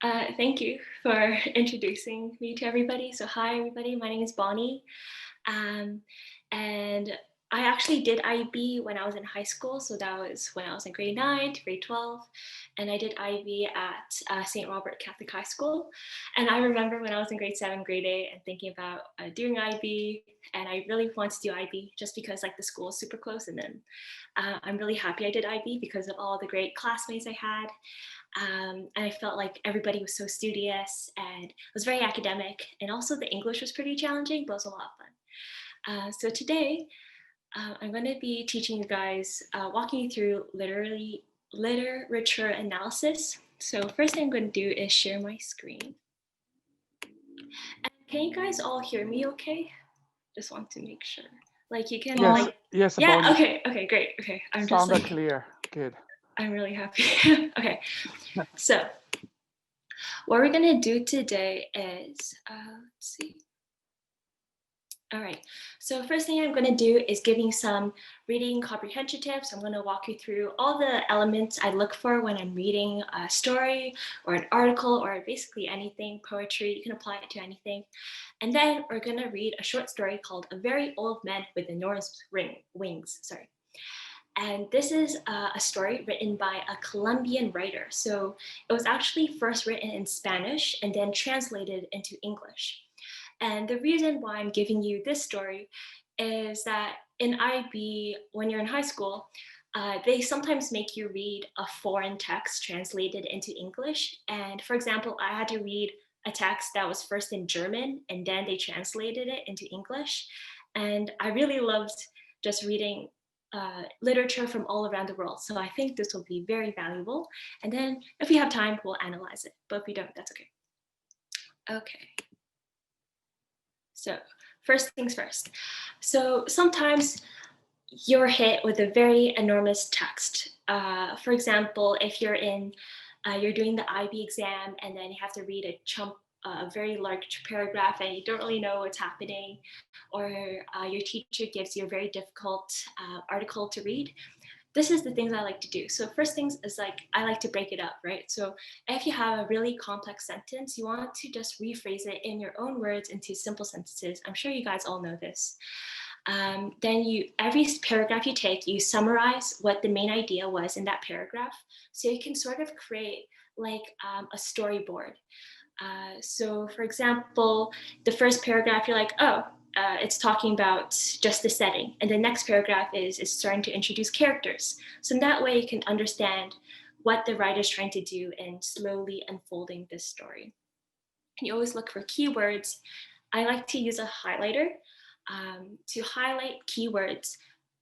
Thank you for introducing me to everybody. So hi, everybody. My name is Bonnie. And I actually did IB when I was in high school. So that was when I was in grade 9 to grade 12. And I did IB at St. Robert Catholic High School. And I remember when I was in grade 7, grade 8, and thinking about doing IB. And I really wanted to do IB just because like the school is super close. And then I'm really happy I did IB because of all the great classmates I had. And I felt like everybody was so studious and it was very academic. And also the English was pretty challenging, but it was a lot of fun. So today, I'm going to be teaching you guys, walking you through literature analysis. So first thing I'm going to do is share my screen. And can you guys all hear me okay? Just want to make sure. Like you can Yes, like, yes, yeah, Bonnie. okay, great. Okay, I'm Sound just like, clear. Good. I'm really happy. Okay, so what we're gonna do today is, let's see. All right, so first thing I'm gonna do is giving some reading comprehension tips. I'm gonna walk you through all the elements I look for when I'm reading a story or an article or basically anything, poetry, you can apply it to anything. And then we're gonna read a short story called A Very Old Man with Enormous Wings, sorry. And this is a story written by a Colombian writer. So it was actually first written in Spanish and then translated into English. And the reason why I'm giving you this story is that in IB, when you're in high school, they sometimes make you read a foreign text translated into English. And for example, I had to read a text that was first in German and then they translated it into English. And I really loved just reading literature from all around the world. So I think this will be very valuable. And then if we have time, we'll analyze it. But if we don't, that's okay. Okay. So first things first. So sometimes you're hit with a very enormous text. For example, if you're doing the IB exam and then you have to read a very large paragraph and you don't really know what's happening, or your teacher gives you a very difficult article to read. This is the things I like to do. So first things is like, I like to break it up, right? So if you have a really complex sentence, you want to just rephrase it in your own words into simple sentences. I'm sure you guys all know this. Then every paragraph you take, you summarize what the main idea was in that paragraph. So you can sort of create like a storyboard. So for example, the first paragraph, you're like, oh, it's talking about just the setting. And the next paragraph is starting to introduce characters. So in that way you can understand what the writer's trying to do in slowly unfolding this story. And you always look for keywords. I like to use a highlighter to highlight keywords.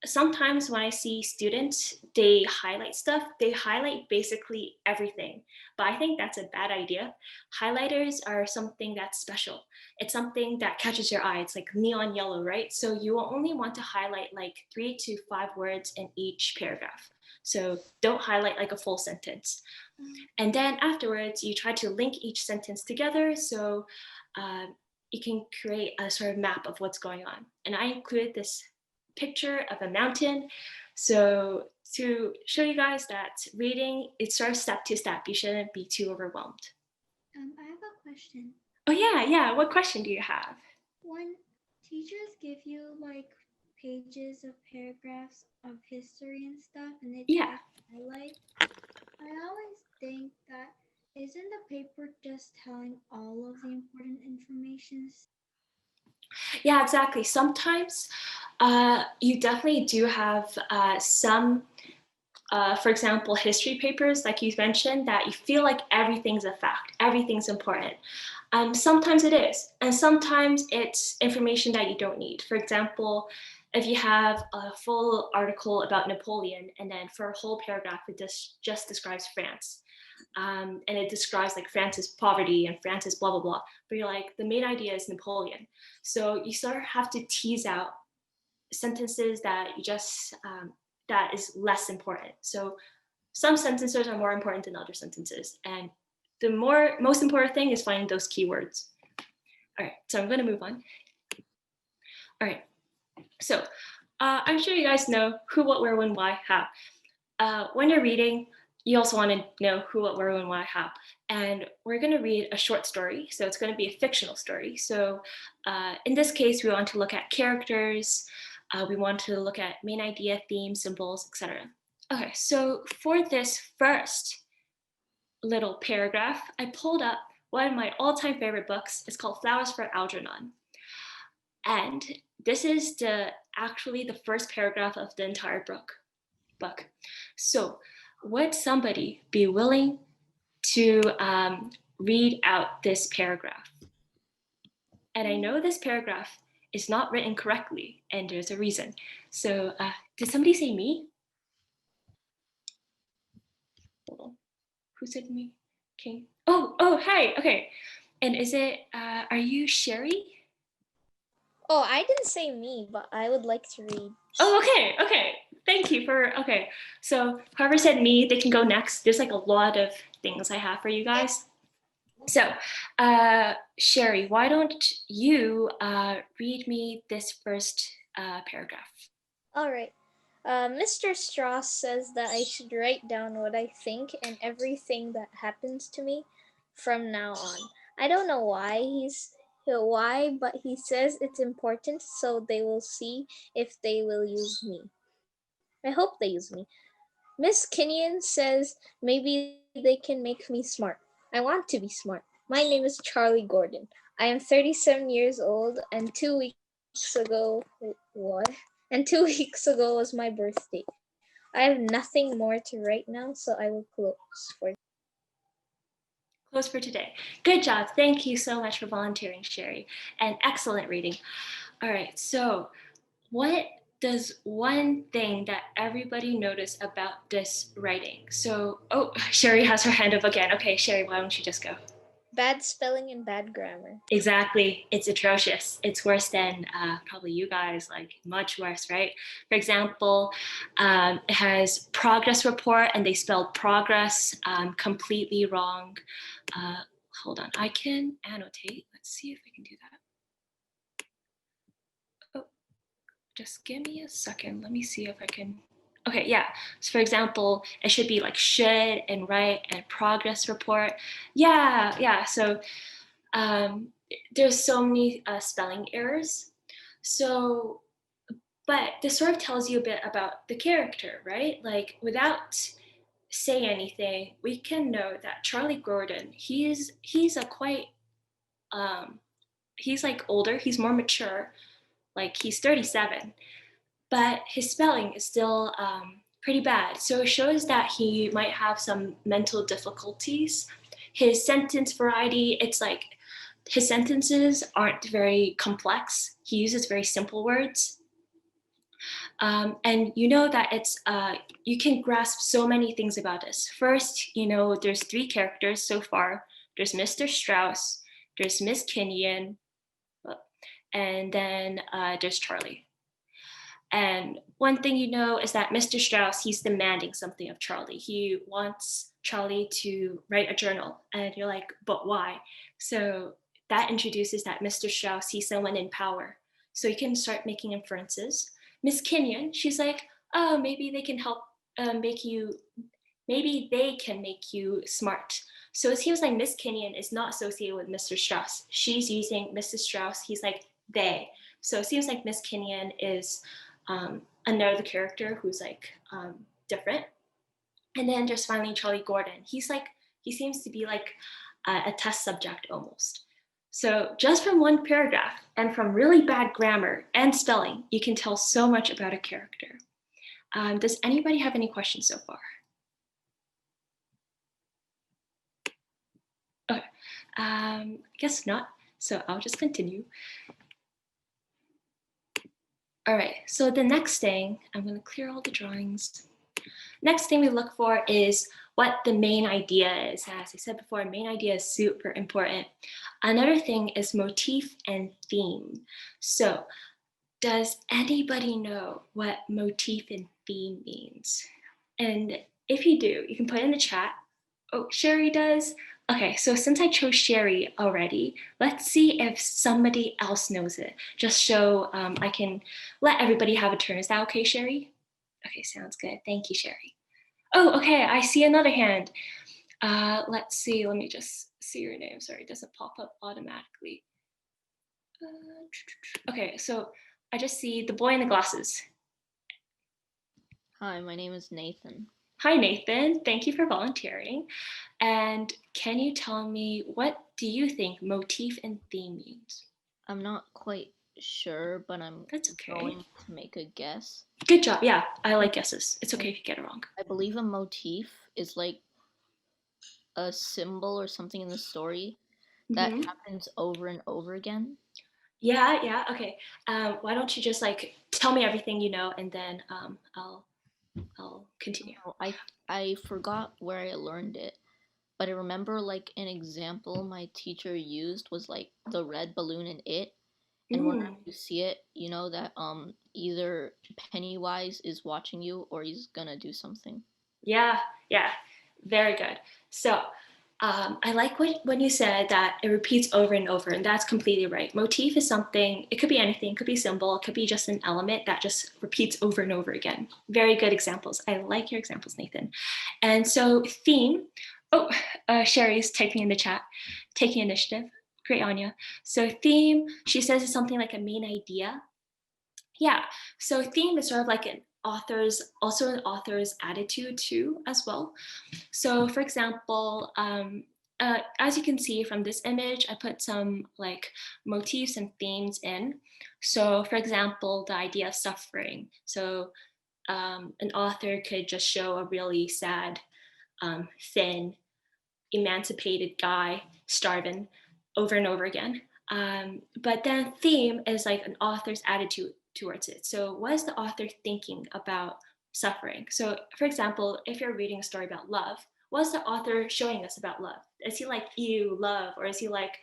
Sometimes when I see students, they highlight stuff, they highlight basically everything. But I think that's a bad idea. Highlighters are something that's special. It's something that catches your eye. It's like neon yellow, right? So you will only want to highlight like 3 to 5 words in each paragraph. So don't highlight like a full sentence. And then afterwards, you try to link each sentence together. So you can create a sort of map of what's going on. And I included this picture of a mountain. So to show you guys that reading, it's sort of step to step. You shouldn't be too overwhelmed. I have a question. Oh yeah. What question do you have? When teachers give you like pages of paragraphs of history and stuff and they tell you to highlight, I always think that isn't the paper just telling all of the important information? Yeah, exactly. Sometimes you definitely do have some, for example, history papers, like you mentioned, that you feel like everything's a fact, everything's important. Sometimes it is, and sometimes it's information that you don't need. For example, if you have a full article about Napoleon, and then for a whole paragraph, it just describes France. And it describes like France's poverty and France's blah, blah, blah. But you're like, the main idea is Napoleon. So you sort of have to tease out sentences that you just, that is less important. So some sentences are more important than other sentences. And the most important thing is finding those keywords. All right, so I'm gonna move on. All right, so I'm sure you guys know who, what, where, when, why, how. When you're reading, you also want to know who, what, where, when, why, how. And we're going to read a short story. So it's going to be a fictional story. So in this case, we want to look at characters. We want to look at main idea, theme, symbols, etc. Okay, so for this first little paragraph, I pulled up one of my all-time favorite books. It's called Flowers for Algernon. And this is actually the first paragraph of the entire book. So would somebody be willing to read out this paragraph? And I know this paragraph is not written correctly, and there's a reason. So did somebody say me? Hold on. Who said me? King? Oh, hi. Okay. And is it, are you Sherry? Oh, I didn't say me, but I would like to read. Oh, okay. Thank you for, okay. So whoever said me, they can go next. There's like a lot of things I have for you guys. So Sherry, why don't you read me this first paragraph? All right. Mr. Strauss says that I should write down what I think and everything that happens to me from now on. I don't know why, but he says it's important, so they will see if they will use me. I hope they use me. Miss Kenyon says maybe they can make me smart. I want to be smart. My name is Charlie Gordon. I am 37 years old, and 2 weeks ago, And 2 weeks ago was my birthday. I have nothing more to write now, so I will close for today. Good job. Thank you so much for volunteering, Sherry, and excellent reading. All right, so what does one thing that everybody notice about this writing? So, Sherry has her hand up again. Okay, Sherry, why don't you just go? Bad spelling and bad grammar. Exactly. It's atrocious. It's worse than probably you guys, like much worse, right? For example, it has progress report and they spelled progress completely wrong. Hold on, I can annotate. Let's see if I can do that. Oh, just give me a second. Let me see if I can. Okay, yeah. So for example, it should be like should and right and progress report. Yeah. So there's so many spelling errors. So, but this sort of tells you a bit about the character, right? Like without saying anything, we can know that Charlie Gordon, he's a quite, he's like older, he's more mature, like he's 37, but his spelling is still pretty bad. So it shows that he might have some mental difficulties. His sentence variety, it's like, his sentences aren't very complex. He uses very simple words. And you know that it's, you can grasp so many things about this. First, you know, there's 3 characters so far. There's Mr. Strauss, there's Miss Kenyon, and then there's Charlie. And one thing you know is that Mr. Strauss, he's demanding something of Charlie. He wants Charlie to write a journal. And you're like, but why? So that introduces that Mr. Strauss, he's someone in power. So you can start making inferences. Miss Kenyon, she's like, oh, maybe they can help maybe they can make you smart. So it seems like Miss Kenyon is not associated with Mr. Strauss. She's using Mrs. Strauss, he's like, they. So it seems like Miss Kenyon is another character who's like different. And then there's finally Charlie Gordon. He seems to be like a test subject almost. So just from one paragraph and from really bad grammar and spelling, you can tell so much about a character. Does anybody have any questions so far? Okay, guess not. So I'll just continue. All right, so the next thing, I'm going to clear all the drawings. Next thing we look for is what the main idea is. As I said before, main idea is super important. Another thing is motif and theme. So does anybody know what motif and theme means? And if you do, you can put it in the chat. Oh, Sherry does. Okay, so since I chose Sherry already, let's see if somebody else knows it. Just so I can let everybody have a turn. Is that okay, Sherry? Okay, sounds good. Thank you, Sherry. Oh, okay, I see another hand. Let's see, let me just see your name. Sorry, it doesn't pop up automatically. Okay, so I just see the boy in the glasses. Hi, my name is Nathan. Hi, Nathan. Thank you for volunteering. And can you tell me, what do you think motif and theme means? I'm not quite sure, but I'm That's okay. going to make a guess. Good job. Yeah, I like guesses. It's okay if you get it wrong. I believe a motif is like a symbol or something in the story that happens over and over again. Yeah, okay. Why don't you just like tell me everything you know, and then I'll continue. I forgot where I learned it, but I remember like an example my teacher used was like the red balloon in It. And whenever you see it, you know that either Pennywise is watching you or he's gonna do something. Yeah, very good. So I like when you said that it repeats over and over, and that's completely right. Motif is something, it could be anything, it could be symbol, it could be just an element that just repeats over and over again. Very good examples. I like your examples, Nathan. And so theme, Sherry's typing in the chat, taking initiative. Great, Anya. So theme, she says, is something like a main idea. Yeah, so theme is sort of like an author's attitude too, as well. So for example, as you can see from this image, I put some like motifs and themes in. So for example, the idea of suffering. So an author could just show a really sad, thin, emancipated guy starving over and over again. But then theme is like an author's attitude towards it. So what is the author thinking about suffering? So for example, if you're reading a story about love, what's the author showing us about love? Is he like, ew, love? Or is he like,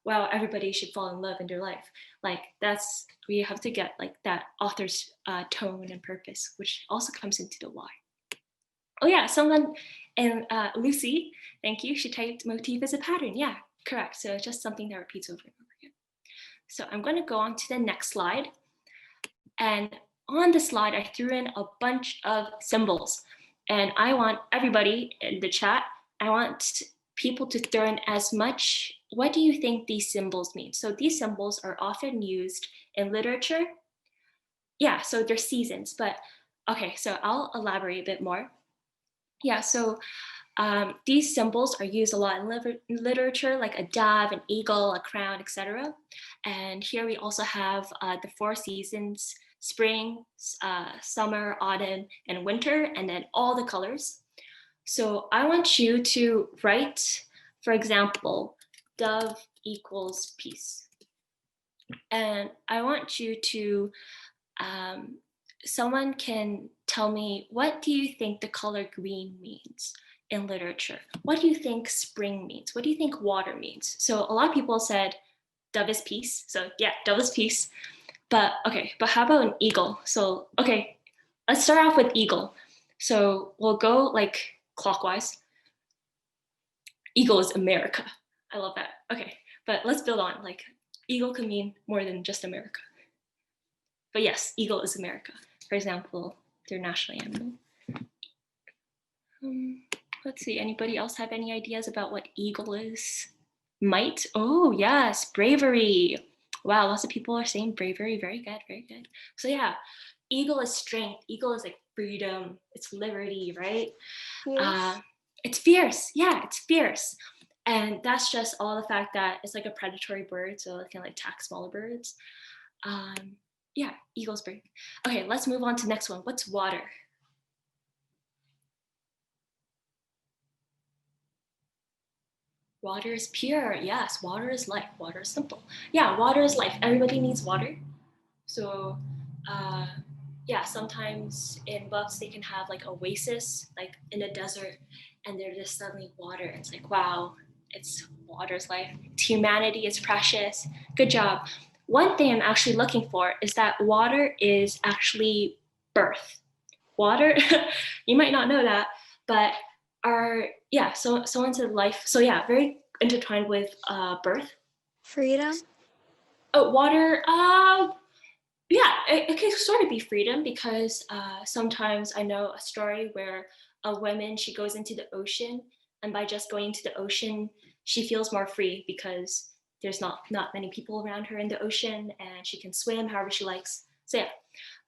wow, everybody should fall in love in their life? Like we have to get like that author's tone and purpose, which also comes into the why. Oh yeah, someone, and Lucy, thank you, she typed motif as a pattern. Yeah, correct. So it's just something that repeats over and over again. So I'm going to go on to the next slide. And on the slide, I threw in a bunch of symbols. And I want everybody in the chat, I want people to throw in as much, what do you think these symbols mean? So these symbols are often used in literature. Yeah, so they're seasons, but okay, so I'll elaborate a bit more. Yeah, so these symbols are used a lot in literature, like a dove, an eagle, a crown, etc. And here we also have the 4 seasons: spring, summer, autumn, and winter, and then all the colors. So I want you to write, for example, dove equals peace. And I want you to, someone can tell me, what do you think the color green means in literature? What do you think spring means? What do you think water means? So a lot of people said dove is peace. So yeah, dove is peace. But okay, but how about an eagle? So okay, let's start off with eagle. So we'll go like clockwise. Eagle is America. I love that. Okay, but let's build on, like eagle can mean more than just America. But yes, eagle is America. For example, their national animal. Let's see, anybody else have any ideas about what eagle is? Might? Oh yes, bravery. Wow, lots of people are saying bravery. Very good, very good. So yeah, eagle is strength. Eagle is like freedom. It's liberty, right? It's fierce. Yeah, it's fierce. And that's just all the fact that it's like a predatory bird, so it can like attack smaller birds. Yeah, eagle's brave. Okay, let's move on to the next one. What's water? Water is pure. Yes, water is life. Water is simple. Yeah, water is life. Everybody needs water. So yeah, sometimes in books they can have like oasis, like in a desert, and they're just suddenly water. It's like, wow, it's water's life. It's humanity, it's precious. Good job. One thing I'm actually looking for is that water is actually birth. Water, you might not know that, but so someone said life. So yeah, very intertwined with birth. Freedom. Oh, water, Yeah, it could sort of be freedom because sometimes I know a story where a woman, she goes into the ocean, and by just going into the ocean, she feels more free because there's not many people around her in the ocean, and she can swim however she likes. So yeah,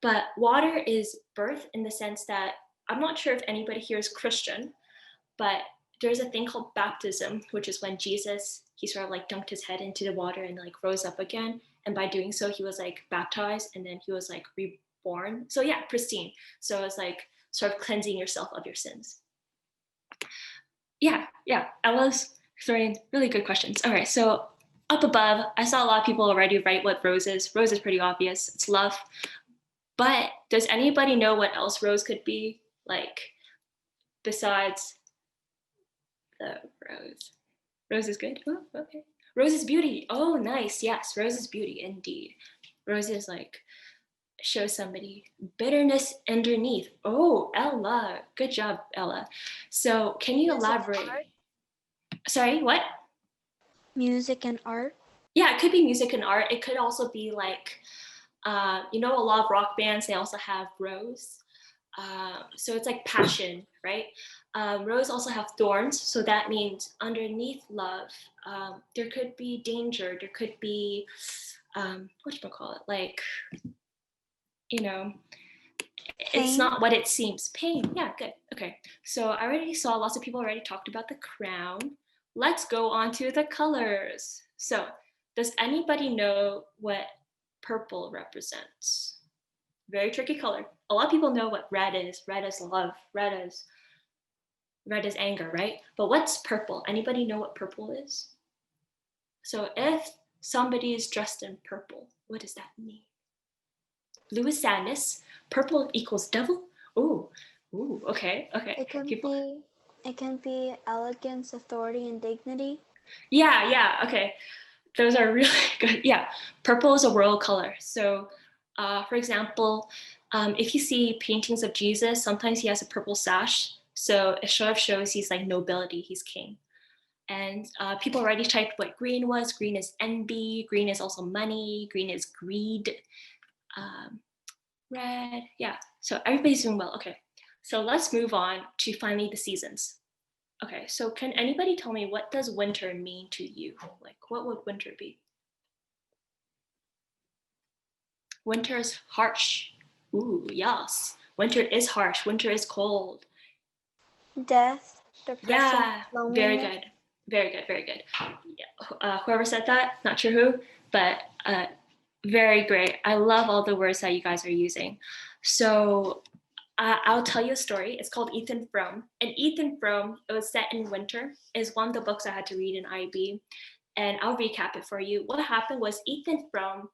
but water is birth in the sense that I'm not sure if anybody here is Christian, but there's a thing called baptism, which is when Jesus, he sort of like dunked his head into the water and like rose up again. And by doing so, he was like baptized and then he was like reborn. So yeah, pristine. So it's like sort of cleansing yourself of your sins. Yeah, Ella's throwing really good questions. All right, so up above, I saw a lot of people already write what rose is. Rose is pretty obvious, it's love. But does anybody know what else rose could be? Like, besides the rose. Rose is good. Oh, okay. Rose is beauty. Oh, nice. Yes, rose is beauty indeed. Rose is like show somebody bitterness underneath. Oh, Ella. Good job, Ella. So can you elaborate? Sorry, what? Music and art. Yeah, it could be music and art. It could also be like, you know, a lot of rock bands, they also have rose. So it's like passion, right? Rose also have thorns, so that means underneath love, there could be danger. There could be, what you call it? Like, you know, it's Pain. not what it seems. Pain. Yeah, good. Okay. So I already saw lots of people already talked about the crown. Let's go on to the colors. So, does anybody know what purple represents? Very tricky color. A lot of people know what red is. Red is love. Red is anger, right? But what's purple? Anybody know what purple is? So if somebody is dressed in purple, what does that mean? Blue is sadness. Purple equals devil. Ooh, okay. It can be elegance, authority, and dignity. Yeah, okay. Those are really good. Yeah, purple is a royal color. So, for example, if you see paintings of Jesus, sometimes he has a purple sash. So it sort of shows he's like nobility, he's king. And people already typed what green was. Green is envy. Green is also money. Green is greed. Red, yeah. So everybody's doing well. Okay, so let's move on to finally the seasons. Okay, so can anybody tell me what does winter mean to you? Like, what would winter be? Winter is harsh. Ooh, yes. Winter is harsh. Winter is cold. Death, depression, Yeah, loneliness. very good. Yeah. Whoever said that, not sure who, but very great. I love all the words that you guys are using. So I'll tell you a story. It's called Ethan Frome. And Ethan Frome, it was set in winter, is one of the books I had to read in IB. And I'll recap it for you. What happened was Ethan Frome,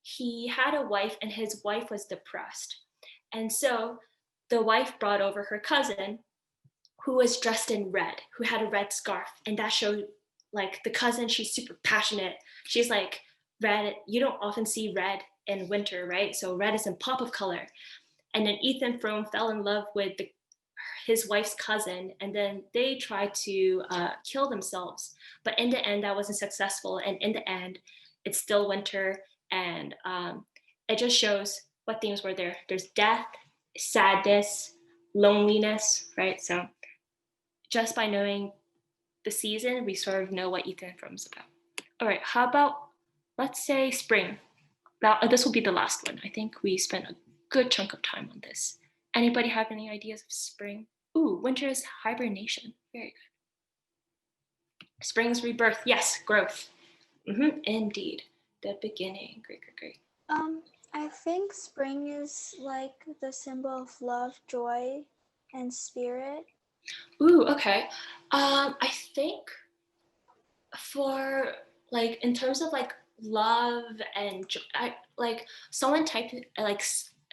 he had a wife and his wife was depressed. And so the wife brought over her cousin who was dressed in red, who had a red scarf. And that showed like the cousin, she's super passionate. She's like, red, you don't often see red in winter, right? So red is a pop of color. And then Ethan Frome fell in love with his wife's cousin, and then they tried to kill themselves. But in the end, that wasn't successful. And in the end, it's still winter, and it just shows what themes were there. There's death, sadness, loneliness, right? So just by knowing the season, we sort of know what Ethan Frome's about. All right, how about, let's say spring. Now, this will be the last one. I think we spent a good chunk of time on this. Anybody have any ideas of spring? Ooh, winter is hibernation. Very good. Spring's rebirth. Yes, growth. Indeed. The beginning. Great. I think spring is like the symbol of love, joy, and spirit. Ooh, okay. I think for like in terms of like love and like someone typed like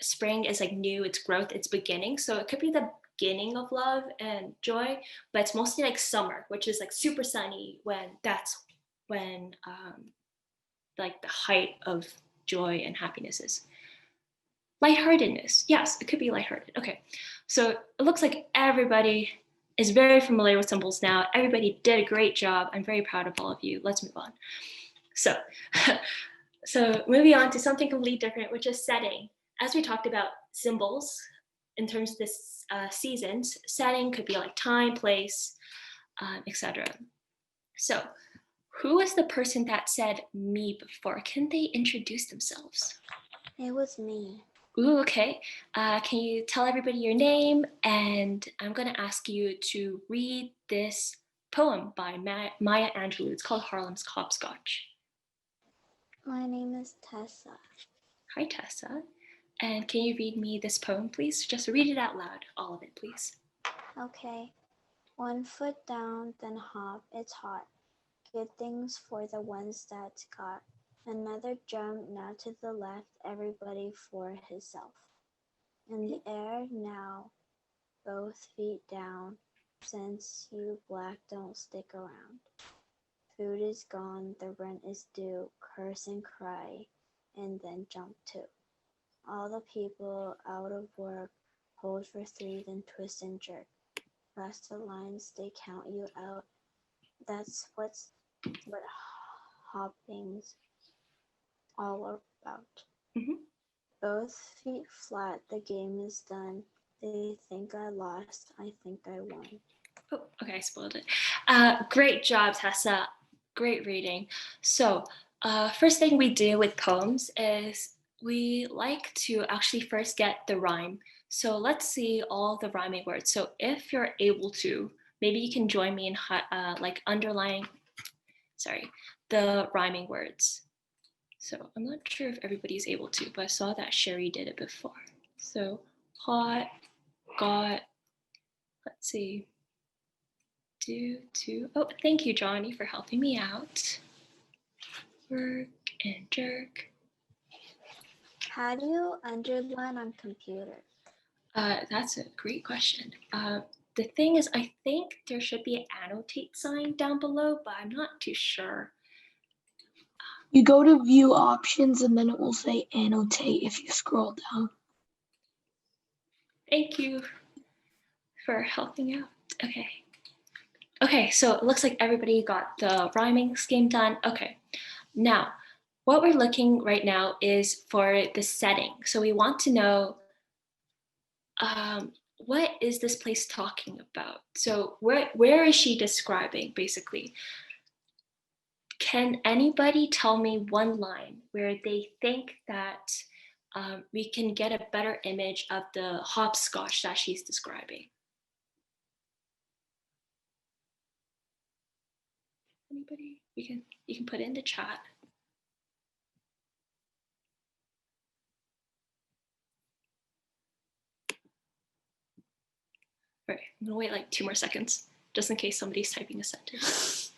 spring is like new, it's growth, it's beginning. So it could be the beginning of love and joy, but it's mostly like summer, which is like super sunny when that's when like the height of joy and happiness is. Lightheartedness. Yes, it could be lighthearted. Okay. So it looks like everybody is very familiar with symbols now. Everybody did a great job. I'm very proud of all of you. Let's move on. So So moving on to something completely different, which is setting. As we talked about symbols in terms of this seasons, setting could be like time, place, etc. So who was the person that said me before? Can they introduce themselves? It was me. Ooh, okay. Can you tell everybody your name? And I'm going to ask you to read this poem by Maya Angelou. It's called Harlem's Hopscotch. My name is Tessa. Hi, Tessa. And can you read me this poem, please? Just read it out loud, all of it, please. Okay. 1 foot down, then hop, it's hot. Good things for the ones that's got. Another jump, now to the left, everybody for himself. In the air now, both feet down, since you black don't stick around. Food is gone, the rent is due, curse and cry, and then jump too. All the people out of work, hold for 3, then twist and jerk. Cross the lines, they count you out. That's what hopping's all about. Mhm. Both feet flat, the game is done. They think I lost, I think I won. Oh, okay, I spoiled it. Great job, Tessa. Great reading. So, first thing we do with poems is we like to actually first get the rhyme. So let's see all the rhyming words. So if you're able to, maybe you can join me in like underlining, the rhyming words. So I'm not sure if everybody's able to, but I saw that Sherry did it before. So hot, got, let's see, do, to, oh, thank you, Johnny, for helping me out. Work and jerk. How do you underline on computer? That's a great question. The thing is, I think there should be an annotate sign down below, but I'm not too sure. You go to view options and then it will say annotate if you scroll down. Thank you for helping out. Okay. Okay, so it looks like everybody got the rhyming scheme done. Okay, now what we're looking right now is for the setting. So we want to know what is this place talking about? So where is she describing, basically? Can anybody tell me one line where they think that we can get a better image of the hopscotch that she's describing? Anybody? You can put it in the chat. All right, I'm gonna wait like 2 more seconds, just in case somebody's typing a sentence.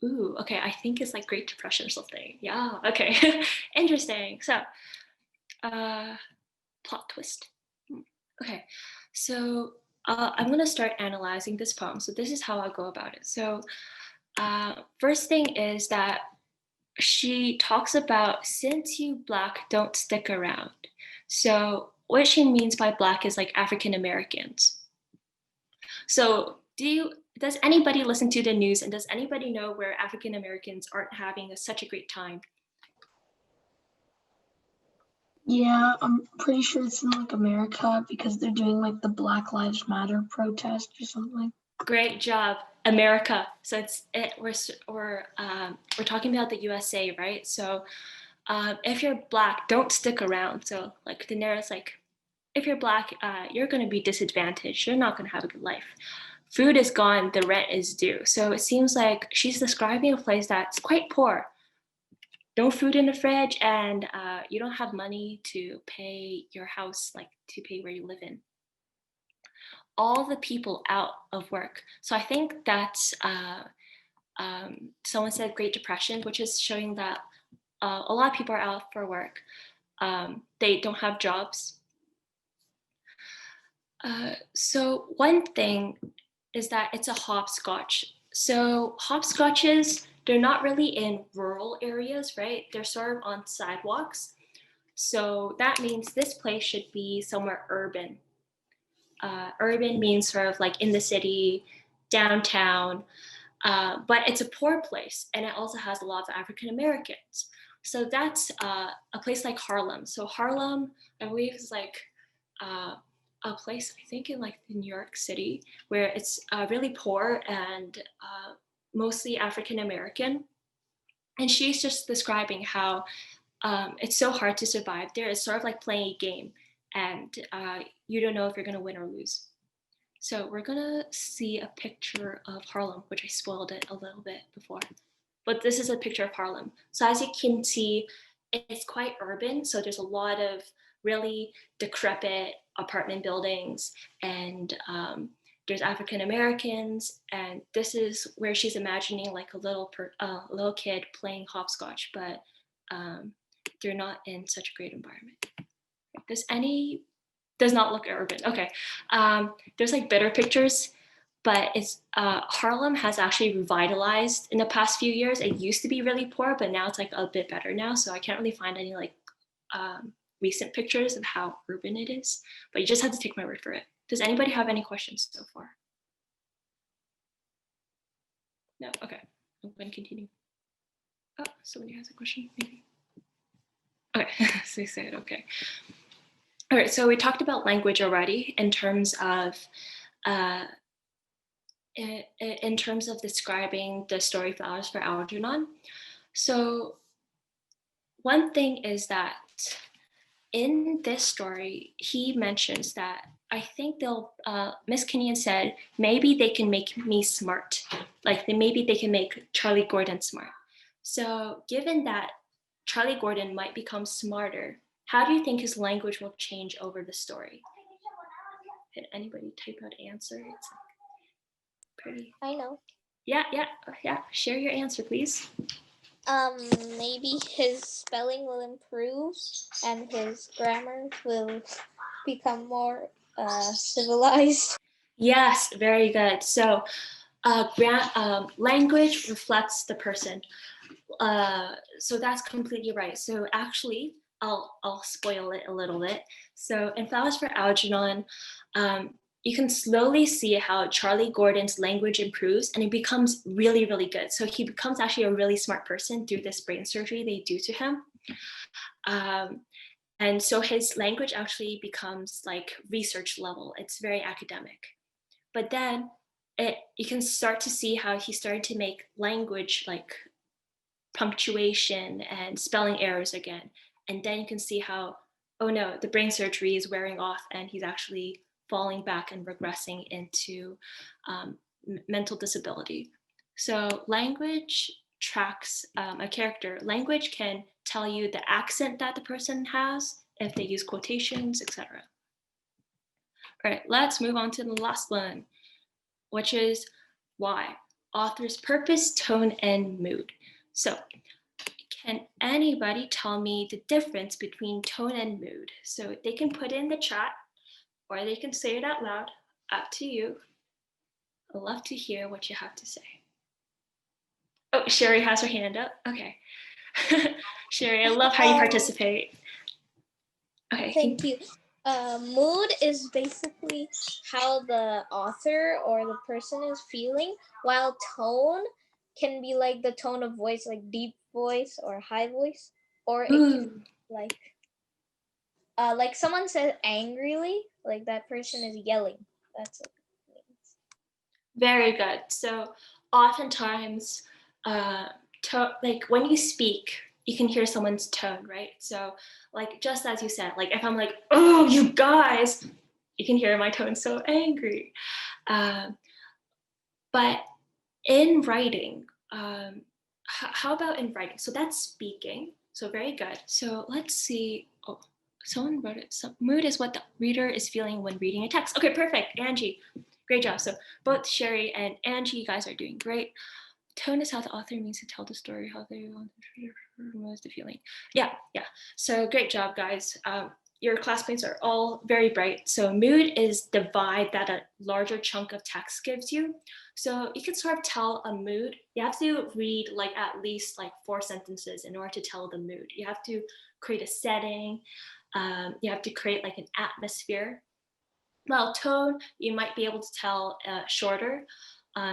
Ooh, okay, I think it's like Great Depression or something. Yeah, okay, interesting. So, plot twist. Okay, so I'm gonna start analyzing this poem. So this is how I'll go about it. So first thing is that she talks about, since you black don't stick around. So what she means by black is like African Americans. So does anybody listen to the news, and does anybody know where African Americans aren't having such a great time? Yeah, I'm pretty sure it's in like America because they're doing like the Black Lives Matter protest or something. Great job, America. So we're talking about the USA, right? So if you're black, don't stick around. So like the narrative's like, if you're black, you're going to be disadvantaged. You're not going to have a good life. Food is gone, the rent is due. So it seems like she's describing a place that's quite poor. No food in the fridge, and you don't have money to pay your house, like to pay where you live in. All the people out of work. So I think that's, someone said Great Depression, which is showing that a lot of people are out for work. They don't have jobs. So one thing is that it's a hopscotch. So hopscotches, they're not really in rural areas, right? They're sort of on sidewalks. So that means this place should be somewhere urban. Urban means sort of like in the city, downtown. but it's a poor place, and it also has a lot of African Americans. So that's a place like Harlem. So Harlem, I believe, is like a place, I think, in like New York City, where it's really poor and mostly African American. And she's just describing how it's so hard to survive there. It's sort of like playing a game, and you don't know if you're going to win or lose. So we're going to see a picture of Harlem, which I spoiled it a little bit before. But this is a picture of Harlem. So as you can see, it's quite urban. So there's a lot of really decrepit apartment buildings, and there's African Americans. And this is where she's imagining like a little kid playing hopscotch, but they're not in such a great environment. Does not look urban. Okay. There's like better pictures, but it's Harlem has actually revitalized in the past few years. It used to be really poor, but now it's like a bit better now. So I can't really find any like recent pictures of how urban it is, but you just have to take my word for it. Does anybody have any questions so far? No? Okay. I'm going to continue. Oh, somebody has a question, maybe. Okay, so they said okay. All right, so we talked about language already in terms of describing the story Flowers for Algernon. So one thing is that in this story, he mentions that I think Miss Kinnean said, maybe they can make me smart. Like maybe they can make Charlie Gordon smart. So given that Charlie Gordon might become smarter, how do you think his language will change over the story? Did anybody type out answer? It's like pretty. I know. Yeah. Share your answer, please. Maybe his spelling will improve and his grammar will become more civilized. Yes, very good. So language reflects the person. So that's completely right. So actually, I'll spoil it a little bit. So in Flowers for Algernon, you can slowly see how Charlie Gordon's language improves and it becomes really, really good. So he becomes actually a really smart person through this brain surgery they do to him. And so his language actually becomes like research level. It's very academic. But then you can start to see how he started to make language like punctuation and spelling errors again. And then you can see how, oh no, the brain surgery is wearing off and he's actually falling back and regressing into mental disability. So language tracks a character. Language can tell you the accent that the person has, if they use quotations, etc. All right, let's move on to the last one, which is why. Author's purpose, tone, and mood. So can anybody tell me the difference between tone and mood? So they can put it in the chat or they can say it out loud, up to you. I'd love to hear what you have to say. Oh, Sherry has her hand up. Okay. Sherry, I love how you participate. Okay. Thank you. Mood is basically how the author or the person is feeling, while tone can be like the tone of voice, like deep voice or high voice, or it can be like someone says angrily, like that person is yelling. That's what it means. Very good. So oftentimes, like when you speak, you can hear someone's tone, right? So like, just as you said, like if I'm like, oh, you guys, you can hear my tone so angry. But in writing, how about in writing? So that's speaking. So very good. So let's see. Oh, someone wrote it. So mood is what the reader is feeling when reading a text. Okay, perfect. Angie, great job. So both Sherry and Angie, you guys are doing great. Tone is how the author means to tell the story, how they want the feeling. Yeah. So great job, guys. Your classmates are all very bright. So mood is the vibe that a larger chunk of text gives you. So you can sort of tell a mood. You have to read like at least like 4 sentences in order to tell the mood. You have to create a setting. You have to create like an atmosphere. Well, tone, you might be able to tell shorter.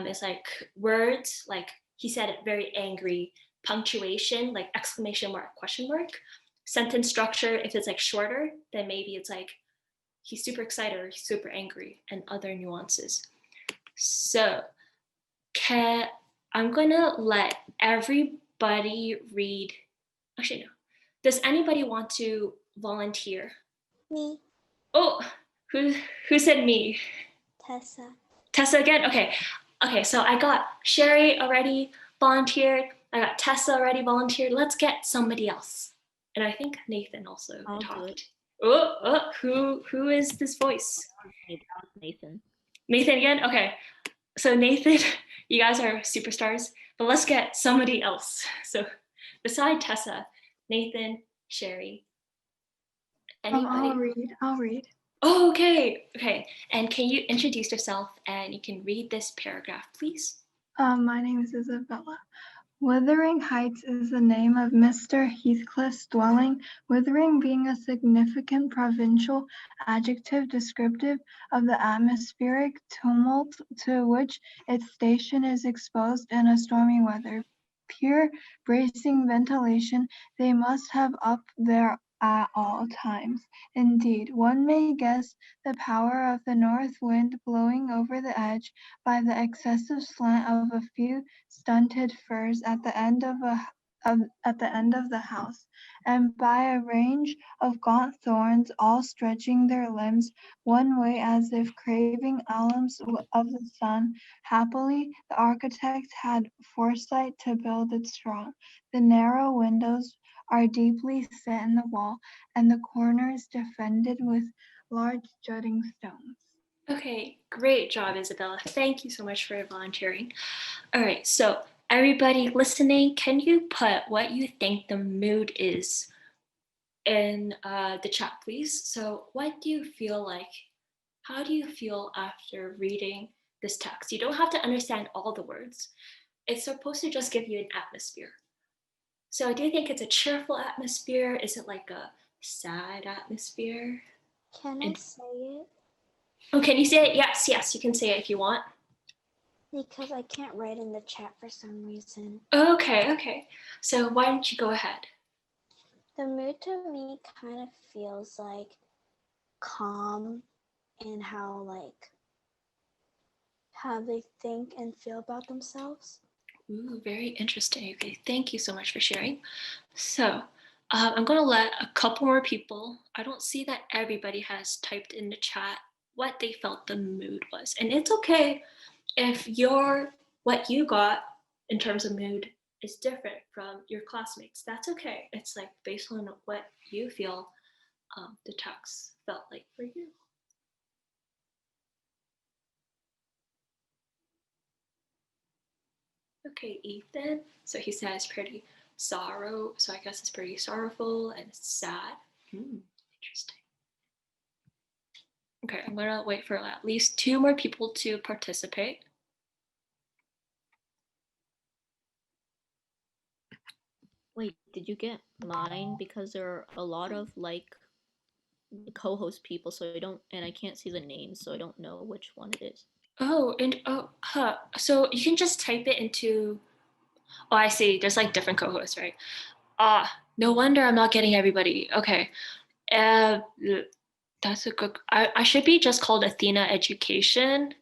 is like words, like he said it very angry, punctuation, like exclamation mark, question mark. Sentence structure, if it's like shorter, then maybe it's like he's super excited or he's super angry, and other nuances. So I'm gonna let everybody read. Actually, no. Does anybody want to volunteer? Me. Oh, who said me? Tessa. Tessa again? Okay, so I got Sherry already volunteered. I got Tessa already volunteered. Let's get somebody else. And I think Nathan also talked. Who is this voice? Nathan. Nathan again? Okay. So Nathan, you guys are superstars, but let's get somebody else. So beside Tessa, Nathan, Sherry, anybody? I'll read. Oh, okay. And can you introduce yourself and you can read this paragraph, please? My name is Isabella. Wuthering Heights is the name of Mr. Heathcliff's dwelling, Wuthering being a significant provincial adjective descriptive of the atmospheric tumult to which its station is exposed in a stormy weather. Pure, bracing ventilation they must have up there at all times. Indeed, one may guess the power of the north wind blowing over the edge by the excessive slant of a few stunted firs at the end of the house, and by a range of gaunt thorns all stretching their limbs one way as if craving alms of the sun. Happily, the architect had foresight to build it strong. The narrow windows are deeply set in the wall, and the corners defended with large jutting stones. Okay, great job, Isabella. Thank you so much for volunteering. All right, so everybody listening, can you put what you think the mood is in the chat, please? So what do you feel like? How do you feel after reading this text? You don't have to understand all the words. It's supposed to just give you an atmosphere. So do you think it's a cheerful atmosphere? Is it like a sad atmosphere? Can I say it? Oh, can you say it? Yes, you can say it if you want. Because I can't write in the chat for some reason. Okay. So why don't you go ahead? The mood to me kind of feels like calm in how they think and feel about themselves. Ooh, very interesting. Okay, thank you so much for sharing. So I'm going to let a couple more people. I don't see that everybody has typed in the chat what they felt the mood was. And it's okay if what you got in terms of mood is different from your classmates. That's okay. It's like based on what you feel the text felt like for you. Okay, Ethan. So he says pretty sorrow. So I guess it's pretty sorrowful and sad. Interesting. Okay, I'm gonna wait for at least 2 more people to participate. Wait, did you get mine? Because there are a lot of co-host people, so I can't see the names, so I don't know which one it is. So you can just type it into. Oh, I see. There's like different co-hosts, right? No wonder I'm not getting everybody. Okay. That's a good. I should be just called AthenaEducation.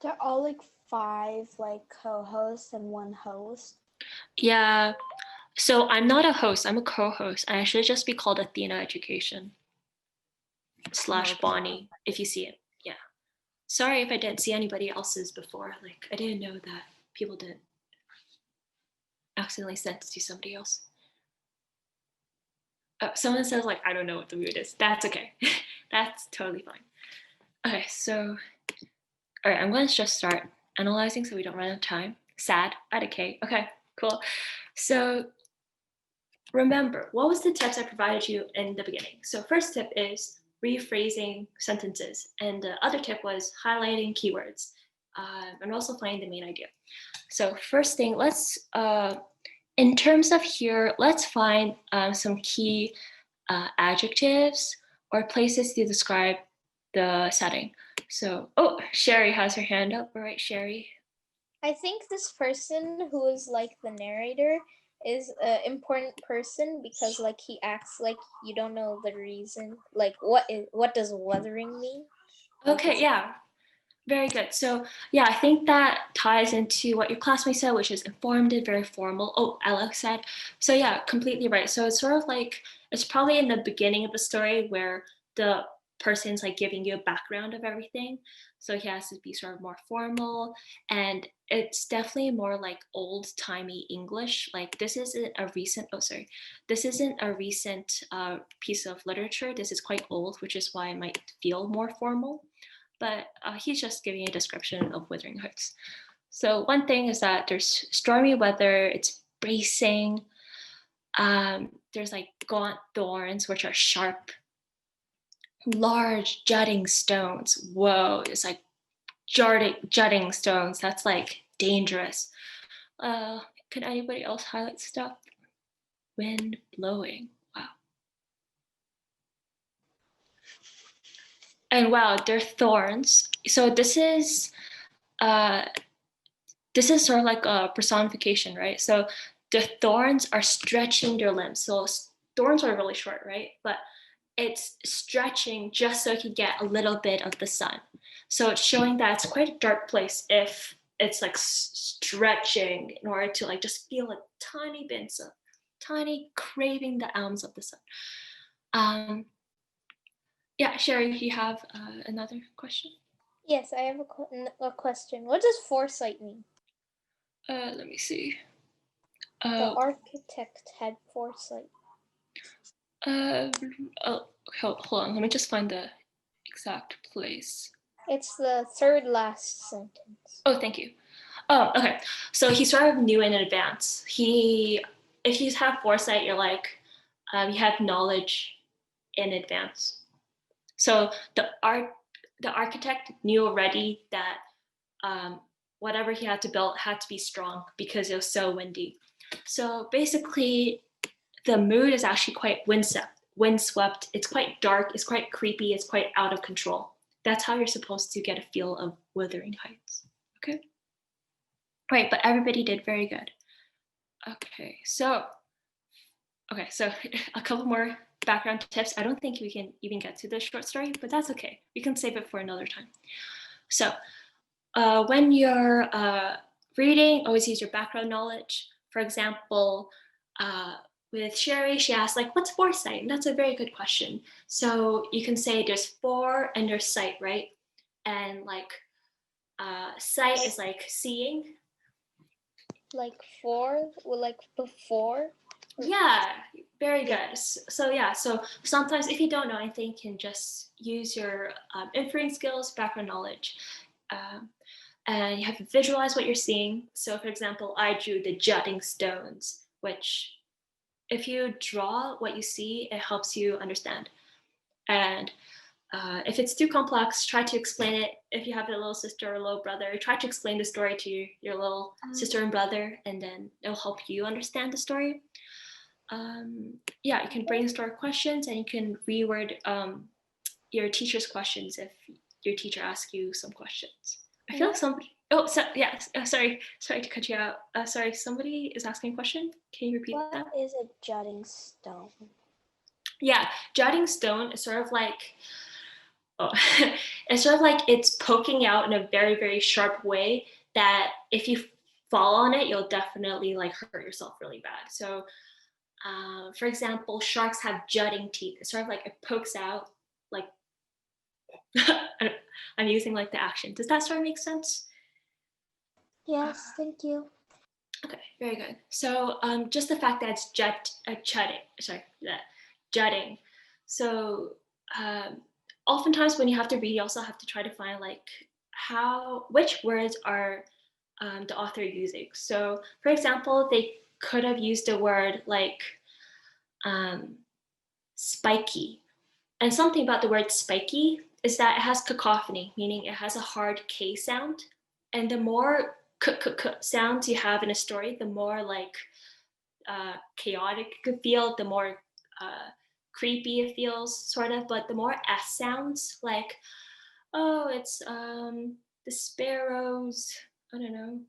They're all like 5 co-hosts and 1 host. Yeah. So I'm not a host. I'm a co-host, and I should just be called AthenaEducation / Bonnie. If you see it, yeah. Sorry if I didn't see anybody else's before. Like I didn't know that people didn't accidentally send it to somebody else. Someone says I don't know what the mood is. That's okay. That's totally fine. Okay, so all right, I'm going to just start analyzing so we don't run out of time. Sad, add a K. Okay, cool. So remember, what was the tips I provided you in the beginning? So first tip is rephrasing sentences, and the other tip was highlighting keywords, and also finding the main idea. So first thing, let's in terms of here, let's find some key adjectives or places to describe the setting. So, Sherry has her hand up. All right, Sherry. I think this person who is like the narrator is an important person because like he acts like you don't know the reason. Like what does weathering mean? Okay, yeah. Very good. So yeah, I think that ties into what your classmate said, which is informative, very formal. Oh, Alex said. So yeah, completely right. So it's sort of like, it's probably in the beginning of the story where the person's like giving you a background of everything. So he has to be sort of more formal, and it's definitely more like old-timey English. Like this isn't a recent, this isn't a recent piece of literature. This is quite old, which is why it might feel more formal. But he's just giving a description of Wuthering Heights. So one thing is that there's stormy weather, it's bracing. There's like gaunt thorns, which are sharp, large jutting stones. Whoa, it's like jutting stones. That's like dangerous. Can anybody else highlight stuff? Wind blowing. Wow. And wow, they're thorns. So this is sort of like a personification, right? So the thorns are stretching their limbs. So thorns are really short, right? But it's stretching just so it can get a little bit of the sun. So it's showing that it's quite a dark place if it's like stretching in order to like just feel a tiny bit of tiny craving the arms of the sun. Yeah, Sherry, you have another question? Yes, I have a question. What does foresight mean? Let me see. The architect had foresight. Hold on. Let me just find the exact place. It's the third last sentence. Oh, thank you. Oh, okay. So he sort of knew in advance. If you have foresight, you're like, you have knowledge in advance. So the architect knew already that whatever he had to build had to be strong because it was so windy. So basically, the mood is actually quite windswept. It's quite dark. It's quite creepy. It's quite out of control. That's how you're supposed to get a feel of Wuthering Heights. Okay. Right, but everybody did very good. Okay, so a couple more background tips. I don't think we can even get to the short story, but that's okay. We can save it for another time. So when you're reading, always use your background knowledge. For example, with Sherry, she asked, like, what's foresight? And that's a very good question. So you can say there's fore and there's sight, right? And like sight is like seeing. Like before? Yeah, very good. So yeah, so sometimes if you don't know anything, you can just use your inferring skills, background knowledge, and you have to visualize what you're seeing. So for example, I drew the jutting stones, which if you draw what you see, it helps you understand. And if it's too complex, try to explain it. If you have a little sister or a little brother, try to explain the story to your little sister and brother, and then it'll help you understand the story. Yeah, you can brainstorm questions, and you can reword your teacher's questions if your teacher asks you some questions. I feel like somebody. Oh, so yeah. Sorry to cut you out. Sorry, somebody is asking a question. Can you repeat that? What is a jutting stone? Yeah, jutting stone is sort of like. Oh, it's sort of like it's poking out in a very, very sharp way that if you fall on it, you'll definitely like hurt yourself really bad. So, for example, sharks have jutting teeth. It's sort of like it pokes out like, I'm using like the action. Does that sort of make sense? Yes, thank you. Okay, very good. So just the fact that it's jutting. So oftentimes when you have to read, you also have to try to find like which words are the author using. So for example, they could have used a word like spiky. And something about the word spiky is that it has cacophony, meaning it has a hard K sound. And the more sounds you have in a story, the more like chaotic it could feel, the more creepy it feels, sort of. But the more S sounds, like, oh, it's the sparrows, I don't know,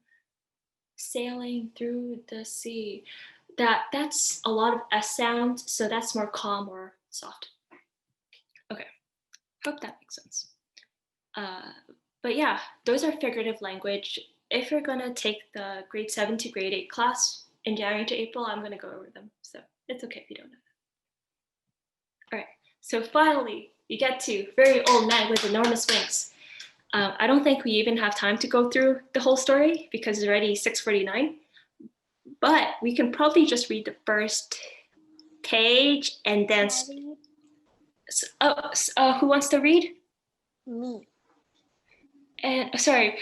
sailing through the sea. That's a lot of S sounds, so that's more calm or soft. Okay, hope that makes sense. But yeah, those are figurative language. If you're gonna take the grade 7 to grade 8 class in January to April, I'm gonna go over them. So it's okay if you don't know that. All right, so finally, we get to very old men with enormous wings. I don't think we even have time to go through the whole story because it's already 6:49. But we can probably just read the first page and then. Who wants to read? Me. And sorry,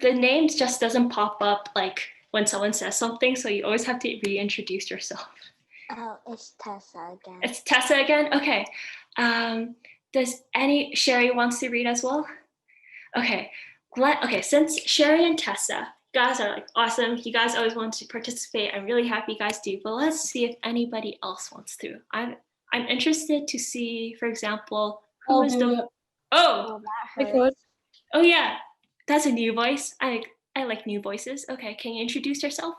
the name just doesn't pop up like when someone says something, so you always have to reintroduce yourself. Oh, it's Tessa again. It's Tessa again? Okay. Does Sherry wants to read as well? Okay. Okay, since Sherry and Tessa, you guys are like awesome. You guys always want to participate. I'm really happy you guys do, but let's see if anybody else wants to. I'm interested to see, for example, who is the. Oh, that hurts. Oh yeah, that's a new voice. I like new voices. Okay, can you introduce yourself?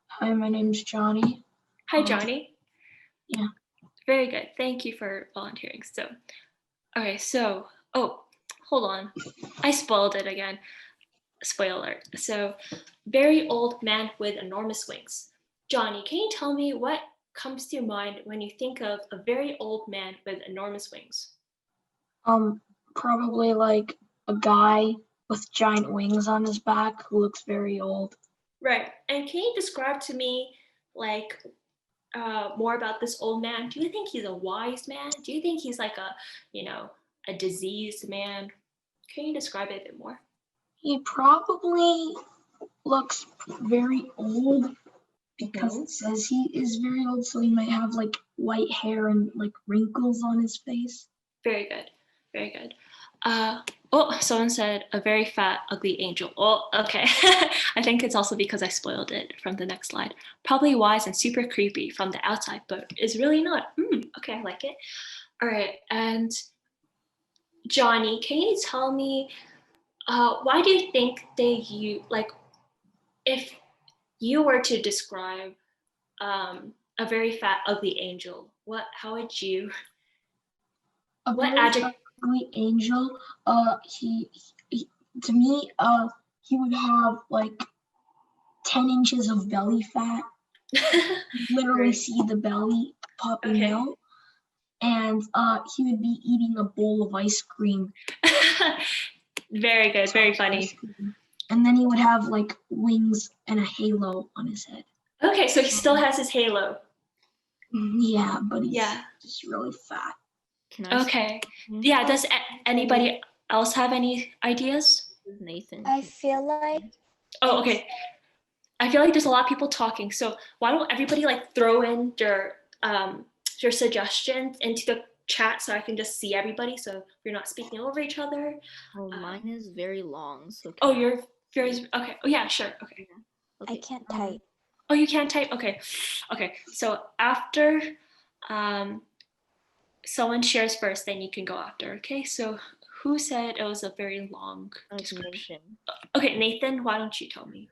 Hi, my name's Johnny. Hi, Johnny. Yeah. Very good. Thank you for volunteering. So, okay, so, hold on. I spoiled it again. Spoiler. So, very old man with enormous wings. Johnny, can you tell me what comes to your mind when you think of a very old man with enormous wings? Probably like a guy with giant wings on his back who looks very old. Right. And can you describe to me like more about this old man? Do you think he's a wise man? Do you think he's like a diseased man? Can you describe it a bit more? He probably looks very old because it says he is very old, so he might have like white hair and like wrinkles on his face. Very good. Very good. Someone said a very fat, ugly angel. Oh, okay. I think it's also because I spoiled it from the next slide. Probably wise and super creepy from the outside, but is really not. Okay, I like it. All right, and Johnny, can you tell me why do you think if you were to describe a very fat, ugly angel, how would you? What adjective? Ugly angel. He to me, he would have like 10 inches of belly fat. Literally see the belly popping out, and he would be eating a bowl of ice cream. Very good, very funny. And then he would have like wings and a halo on his head. Okay, so he still has his halo. Yeah, but he's just really fat. Okay. Yeah, does anybody else have any ideas? Nathan. I feel like. Oh, okay. I feel like there's a lot of people talking, so why don't everybody like throw in your suggestions into the chat so I can just see everybody, so we're not speaking over each other. Oh, mine is very long, so. Yours okay. Oh yeah, sure. Okay. I can't type. Oh, you can't type? Okay. Okay. So after someone shares first, then you can go after. Okay. So who said it was a very long description? Okay, Nathan, why don't you tell me?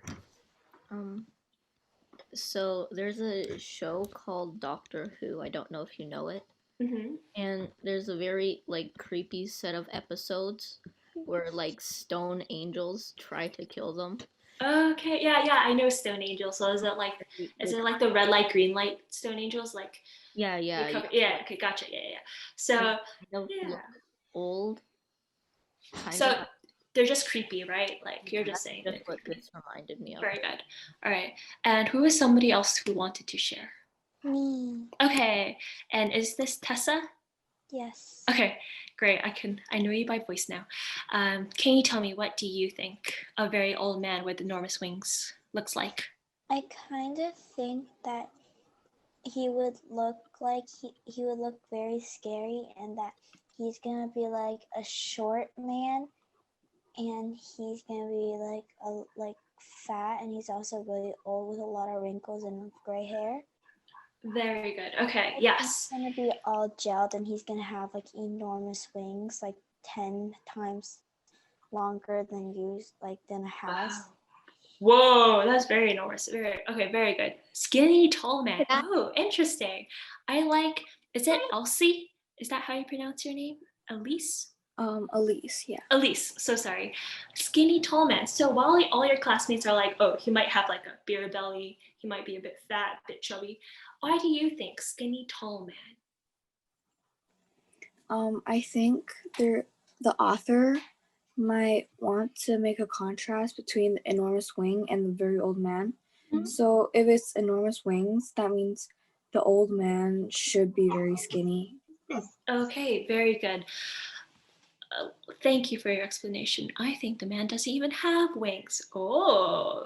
So there's a show called Doctor Who. I don't know if you know it. Mm-hmm. And there's a very like creepy set of episodes where like stone angels try to kill them. Okay, yeah, I know stone angels. So is it like the red light, green light stone angels? Like yeah. Okay, gotcha. Yeah. So look old. So they're just creepy, right? Like you're just saying. That's what this reminded me of. Very good. All right. And who is somebody else who wanted to share? Me. Okay. And is this Tessa? Yes. Okay, great. I know you by voice now. Can you tell me, what do you think a very old man with enormous wings looks like? I kind of think that he would look like he would look very scary, and that he's gonna be like a short man, and he's gonna be like fat, and he's also really old with a lot of wrinkles and gray hair. Very good. Okay, yes. He's gonna be all gelled, and he's gonna have like enormous wings, like 10 times longer than a house. Wow. Whoa, that's very enormous. Very good. Skinny tall man. Yeah. Oh, interesting. I like, is it Elsie? Is that how you pronounce your name? Elise? Elise, yeah. Elise, so sorry. Skinny tall man. So while all your classmates are like, oh, he might have like a beer belly, he might be a bit fat, a bit chubby. Why do you think skinny tall man? I think the author might want to make a contrast between the enormous wing and the very old man. Mhm. So if it's enormous wings, that means the old man should be very skinny. Okay, very good. Thank you for your explanation. I think the man doesn't even have wings. Oh,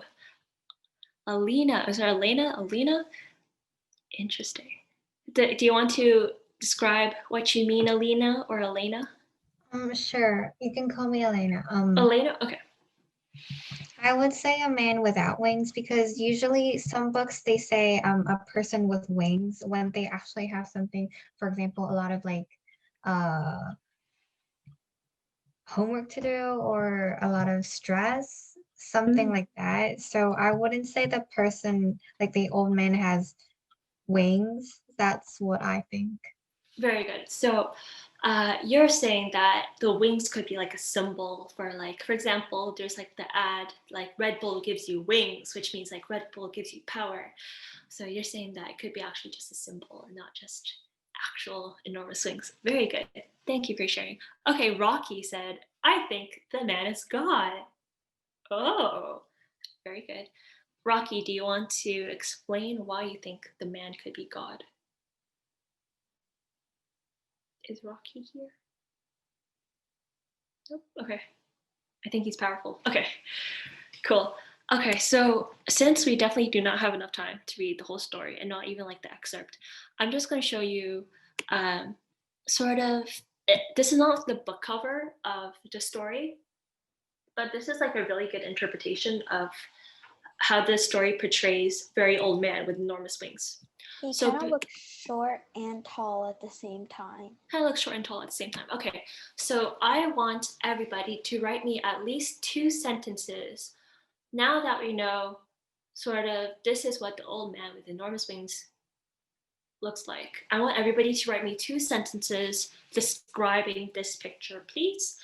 Alina. Is there Elena? Alina? Interesting. Do you want to describe what you mean, Alina or Elena? Sure. You can call me Elena. Elena? Okay. I would say a man without wings because usually some books they say a person with wings when they actually have something, for example, a lot of like homework to do or a lot of stress, something like that. So I wouldn't say the person, like the old man has wings. That's what I think. Very good. So you're saying that the wings could be like a symbol for like, for example, there's like the ad, like Red Bull gives you wings, which means like Red Bull gives you power. So you're saying that it could be actually just a symbol and not just actual enormous wings. Very good. Thank you for sharing. Okay, Rocky said, I think the man is God. Oh, very good. Rocky, do you want to explain why you think the man could be God? Is Rocky here? Nope. Okay. I think he's powerful. Okay, cool. Okay, so since we definitely do not have enough time to read the whole story and not even like the excerpt, I'm just going to show you this is not the book cover of the story, but this is like a really good interpretation of how this story portrays very old man with enormous wings. He kind of looks short and tall at the same time. Kind of looks short and tall at the same time. Okay, so I want everybody to write me at least 2 sentences. Now that we know sort of this is what the old man with enormous wings looks like, I want everybody to write me 2 sentences describing this picture, please.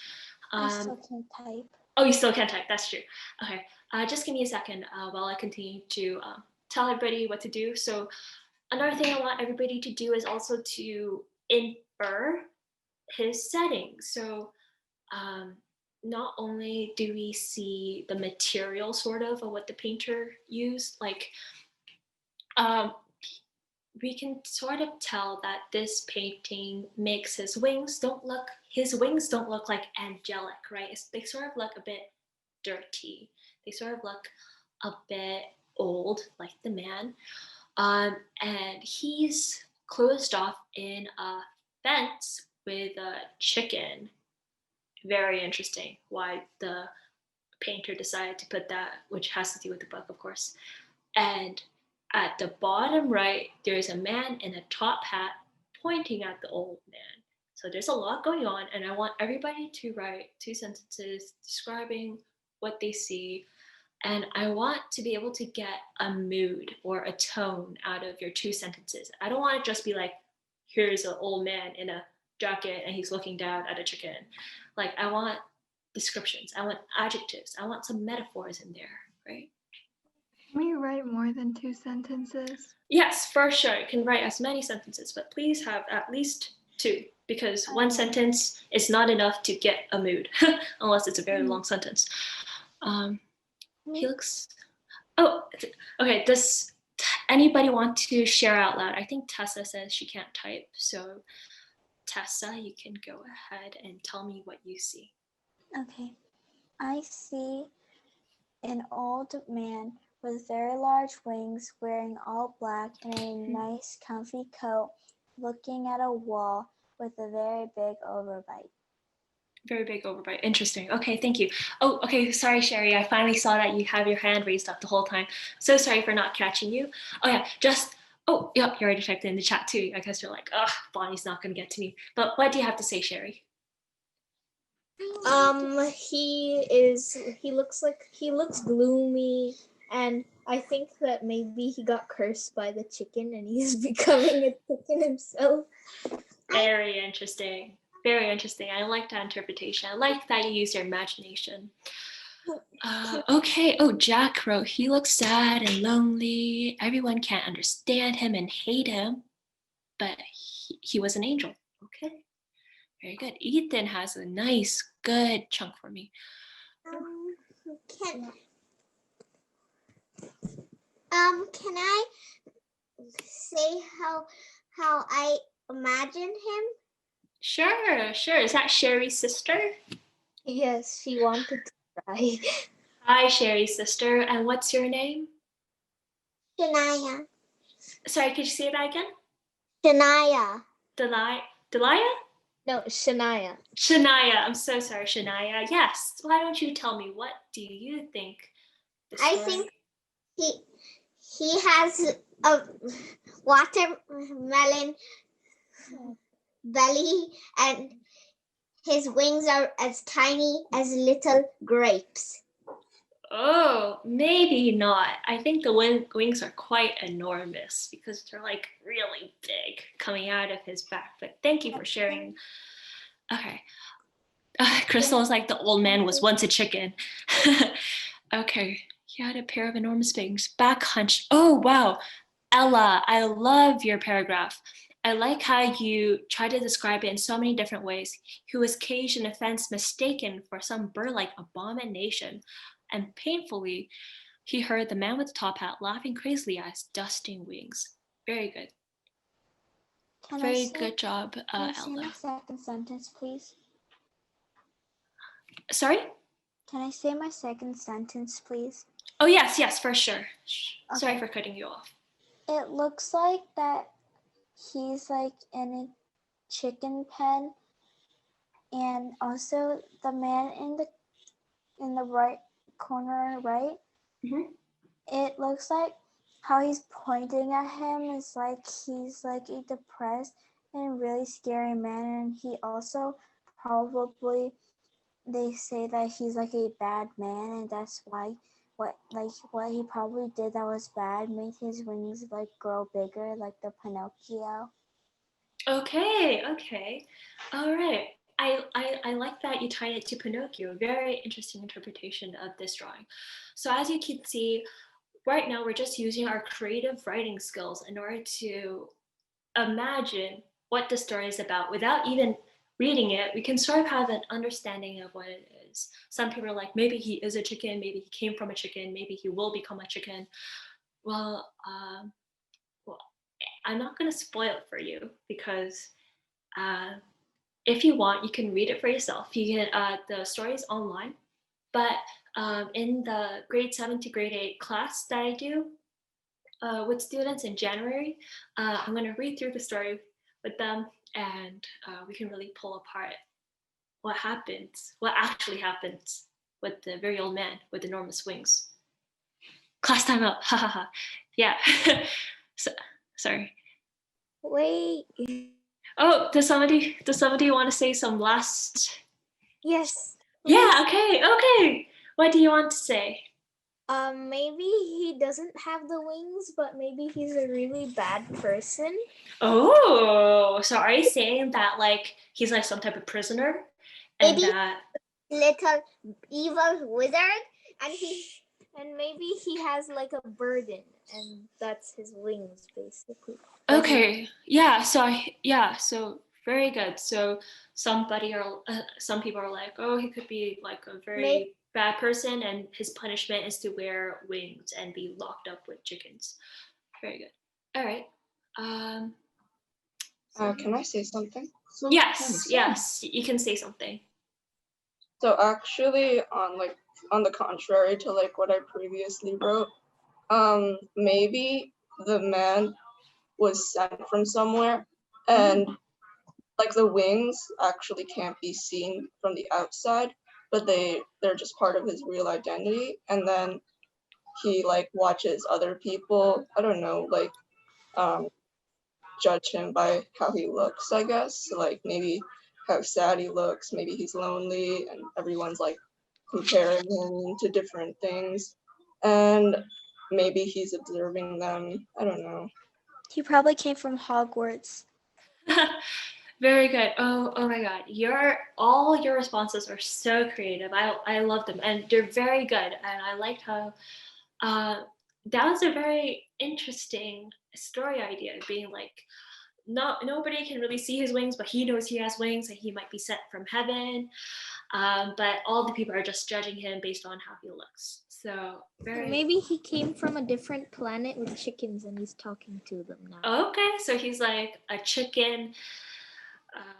I still can't type. Oh, you still can't type, that's true. Okay, just give me a second while I continue to tell everybody what to do. So another thing I want everybody to do is also to infer his settings. So not only do we see the material sort of what the painter used, like we can sort of tell that this painting makes his wings don't look like angelic, right? They sort of look a bit dirty. They sort of look a bit old, like the man. And he's closed off in a fence with a chicken. Very interesting why the painter decided to put that, which has to do with the book, of course. And at the bottom right, there's a man in a top hat pointing at the old man. So there's a lot going on, and I want everybody to write 2 sentences describing what they see. And I want to be able to get a mood or a tone out of your 2 sentences. I don't want to just be like, here's an old man in a jacket and he's looking down at a chicken. Like, I want descriptions, I want adjectives, I want some metaphors in there, right? Can we write more than 2 sentences? Yes, for sure. You can write as many sentences, but please have at least 2, because 1 sentence is not enough to get a mood, unless it's a very long sentence. He looks, oh, okay, does anybody want to share out loud? I think Tessa says she can't type, so Tessa, you can go ahead and tell me what you see. Okay, I see an old man with very large wings, wearing all black and a nice comfy coat, looking at a wall with a very big overbite. Very big overbite. Interesting. Okay, thank you. Oh, okay, sorry, Sherry. I finally saw that you have your hand raised up the whole time. So sorry for not catching you. Oh yeah, oh, yep, you already typed it in the chat too. I guess you're like, ugh, Bonnie's not gonna get to me. But what do you have to say, Sherry? He looks gloomy, and I think that maybe he got cursed by the chicken and he's becoming a chicken himself. Very interesting. Very interesting. I like that interpretation. I like that you use your imagination. Okay. Oh, Jack wrote, he looks sad and lonely. Everyone can't understand him and hate him, but he was an angel. Okay. Very good. Ethan has a nice, good chunk for me. Can I say how I imagine him? Sure. Is that Sherry's sister? Yes, she wanted to try. Hi, Sherry's sister. And what's your name? Shania. Sorry, could you say that again? Shania. Delia? No, Shania. Shania. I'm so sorry, Shania. Yes. Why don't you tell me, what do you think? I think he has a watermelon belly and his wings are as tiny as little grapes. Oh, maybe not. I think the wings are quite enormous because they're like really big coming out of his back. But thank you for sharing. Okay. Crystal is like, the old man was once a chicken. Okay. He had a pair of enormous wings, back hunched. Oh, wow. Ella, I love your paragraph. I like how you try to describe it in so many different ways. He was caged in a fence, mistaken for some bird-like abomination. And painfully, he heard the man with the top hat laughing crazily at his dusting wings. Very good. Very good job, Ella. Can I say my second sentence, please? Sorry? Can I say my second sentence, please? Oh, yes, for sure. Okay. Sorry for cutting you off. It looks like that he's like in a chicken pen, and also the man in the right corner, right? Mm-hmm. It looks like how he's pointing at him is like he's like a depressed and really scary man, and he also probably, they say that he's like a bad man, and that's why what he probably did that was bad made his wings like grow bigger, like the Pinocchio. Okay. All right. I like that you tied it to Pinocchio. Very interesting interpretation of this drawing. So as you can see, right now we're just using our creative writing skills in order to imagine what the story is about. Without even reading it, we can sort of have an understanding of what it is. Some people are like, maybe he is a chicken, maybe he came from a chicken, maybe he will become a chicken. Well, I'm not going to spoil it for you because if you want, you can read it for yourself. You can, the story is online, but in the grade 7 to grade 8 class that I do with students in January, I'm going to read through the story with them, and we can really pull apart what actually happens with the very old man with enormous wings. Class time out. Ha ha ha. Yeah. Sorry. Wait. Oh, does somebody want to say some last? Yes. Yeah, okay. What do you want to say? Maybe he doesn't have the wings, but maybe he's a really bad person. Oh, so are you saying that like he's like some type of prisoner? And Maybe that little evil wizard, and maybe he has like a burden, and that's his wings, basically. okay, yeah. So very good. So some people are like, oh, he could be like a very bad person, and his punishment is to wear wings and be locked up with chickens. Very good. All right. Can I say something? Yes, you can say something. So actually, on the contrary to like what I previously wrote, maybe the man was sent from somewhere, and like the wings actually can't be seen from the outside, but they're just part of his real identity. And then he like watches other people, I don't know, like judge him by how he looks, I guess. Like maybe how sad he looks. Maybe he's lonely and everyone's like comparing him to different things. And maybe he's observing them. I don't know. He probably came from Hogwarts. Very good. Oh my God. All your responses are so creative. I love them and they're very good. And I liked how that was a very interesting story idea, being like, nobody can really see his wings, but he knows he has wings and he might be sent from heaven. But all the people are just judging him based on how he looks. So maybe he came from a different planet with chickens and he's talking to them now. Okay, so he's like a chicken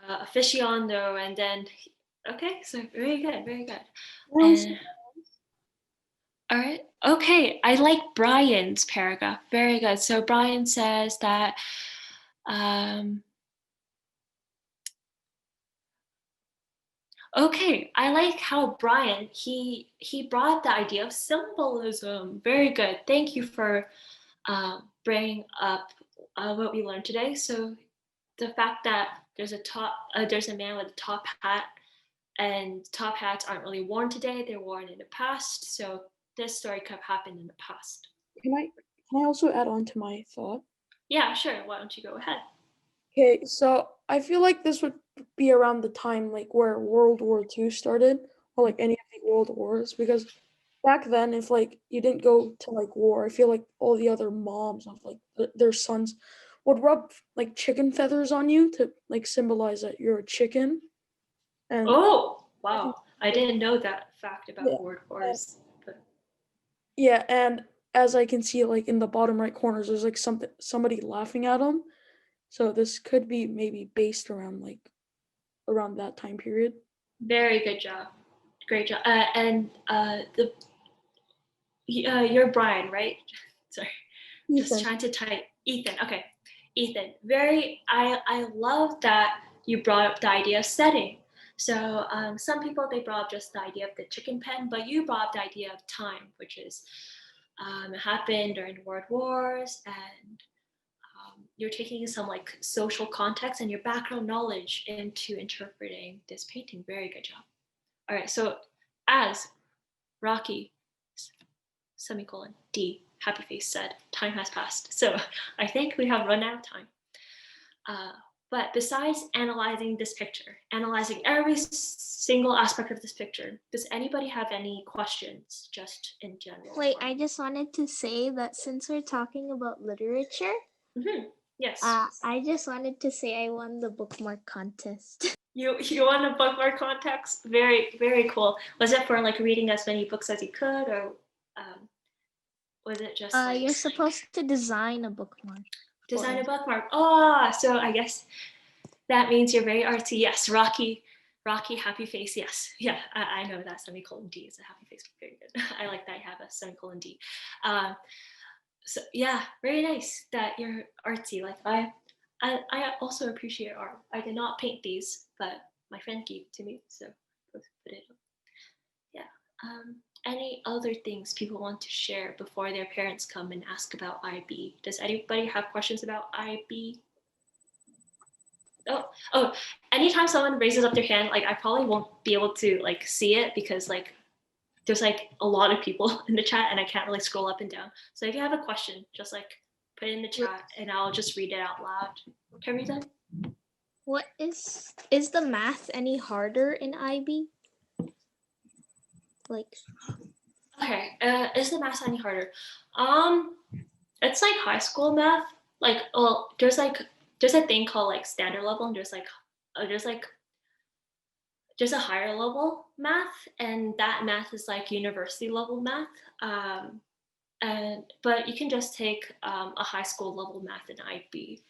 aficionado, and then okay, so very good, very good. All right. Okay, I like Brian's paragraph. Very good. So Brian says that okay, I like how Brian he brought up the idea of symbolism. Very good. Thank you for bringing up what we learned today. So the fact that there's a man with a top hat, and top hats aren't really worn today, they're worn in the past. So this story could have happened in the past. Can I also add on to my thought? Yeah, sure. Why don't you go ahead? Okay, so I feel like this would be around the time like where World War II started, or like any of the world wars, because back then, if like you didn't go to like war, I feel like all the other moms of like their sons would rub like chicken feathers on you to like symbolize that you're a chicken. And oh wow, I didn't know that fact about world wars. Yeah, and as I can see, like in the bottom right corners, there's like somebody laughing at them. So this could be maybe based around that time period. Very good job, great job. And you're Brian, right? Sorry, Ethan. Just trying to type Ethan. Okay, Ethan. I love that you brought up the idea of setting. So some people, they brought up just the idea of the chicken pen, but you brought up the idea of time, which is it happened during world wars, and you're taking some like social context and your background knowledge into interpreting this painting. Very good job. All right, so as Rocky, semicolon, D, happy face said, time has passed. So I think we have run out of time. But besides analyzing this picture, analyzing every single aspect of this picture, does anybody have any questions just in general? Wait, I just wanted to say that since we're talking about literature, yes. I just wanted to say I won the bookmark contest. You won a bookmark contest? Very, very cool. Was it for like reading as many books as you could, or was it just like... You're supposed to design a bookmark. Design a bookmark. Oh, so I guess that means you're very artsy. Yes, Rocky, happy face. Yes, yeah, I know that semicolon D is a happy face. Very good. I like that you have a semicolon D. So yeah, very nice that you're artsy. Like I also appreciate art. I did not paint these, but my friend gave it to me, so let's put it up. Yeah. Any other things people want to share before their parents come and ask about IB? Does anybody have questions about IB? Oh, anytime someone raises up their hand, like I probably won't be able to like see it because like there's like a lot of people in the chat and I can't really scroll up and down. So if you have a question, just like put it in the chat and I'll just read it out loud. Can we then? What is the math any harder in IB? Like, okay, is the math any harder? It's like high school math. Like, well, there's a thing called like standard level, and there's a higher level math, and that math is like university level math. But you can just take a high school level math in IB.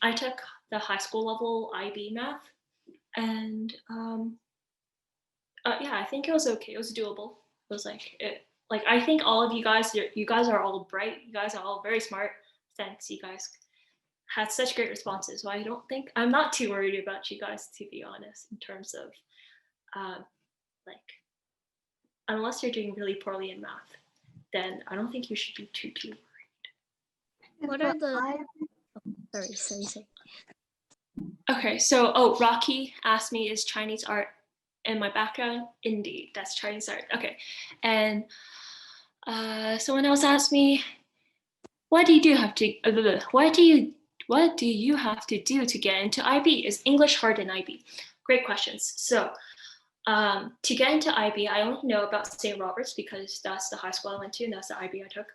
I took the high school level IB math, and yeah, I think it was okay. It was doable. It was like I think all of you guys are all bright. You guys are all very smart. Since you guys had such great responses, so I'm not too worried about you guys, to be honest, in terms of like, unless you're doing really poorly in math, then I don't think you should be too worried. What are the sorry. Okay, so Rocky asked me, is Chinese art in my background? Indeed, that's Chinese art. Okay, and someone else asked me, what do you have to do to get into IB? Is English hard in IB? Great questions. So to get into IB, I only know about St. Robert's because that's the high school I went to and that's the IB I took.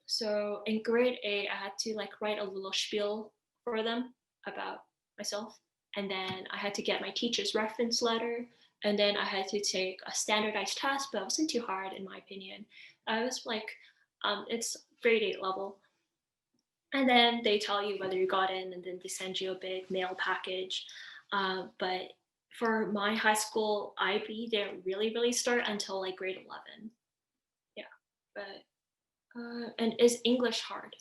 So in grade 8, I had to like write a little spiel for them about myself. And then I had to get my teacher's reference letter. And then I had to take a standardized test, but it wasn't too hard in my opinion. I was like, it's grade 8 level. And then they tell you whether you got in, and then they send you a big mail package. But for my high school IB, they don't really start until like grade 11. Yeah, but and is English hard?